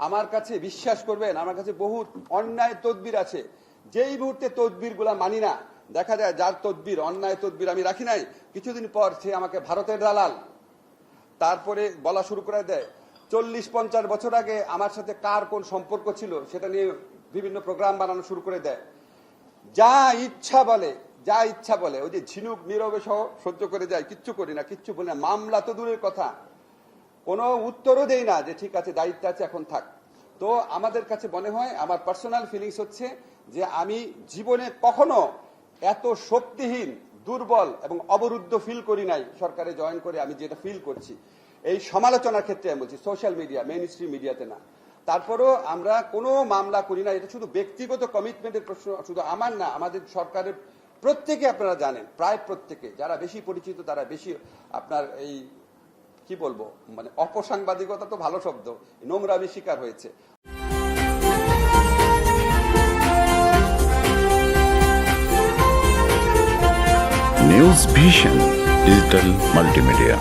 আমার কাছে বিশ্বাস করবেন, আমার কাছে বহু অন্যায় তদবির আছে, যেই মুহূর্তে তদবিরগুলা মানি না, দেখা যায় যার তদবির অন্যায় তদবির আমি রাখি নাই, কিছুদিন পর সে আমাকে ভারতের দালাল, তারপরে বলা শুরু করে দেয় 40-50 বছর আগে আমার সাথে কার কোন সম্পর্ক ছিল সেটা নিয়ে বিভিন্ন প্রোগ্রাম বানানো শুরু করে দেয়, যা ইচ্ছা বলে ওই যে ঝিনুক নীরবে সহ সহ্য করে যায়, কিচ্ছু করি না, কিচ্ছু বলি না, মামলা তো দূরের কথা, কোনো উত্তরও দেই না যে ঠিক আছে দায়িত্ব আছে এখন থাক। তো আমাদের কাছে মনে হয়, আমার পার্সোনাল ফিলিংস হচ্ছে যে আমি জীবনে কখনো এত শক্তিহীন, দুর্বল এবং অবরুদ্ধ ফিল করি নাই সরকারে জয়েন করে। আমি যেটা ফিল করছি এই সমালোচনার ক্ষেত্রে আমি বলছি, সোশ্যাল মিডিয়া, মেইন স্ট্রিম মিডিয়াতে না। তারপরও আমরা কোনো মামলা করি না, এটা শুধু ব্যক্তিগত কমিটমেন্টের প্রশ্ন, শুধু আমার না, আমাদের সরকারের প্রত্যেকে, আপনারা জানেন প্রায় প্রত্যেকে, যারা বেশি পরিচিত তারা বেশি আপনার এই কি বলবো, মানে অপসাংবাদিকতা তো ভালো শব্দ, নোংরামি শিকার হয়েছে। News vision digital multimedia.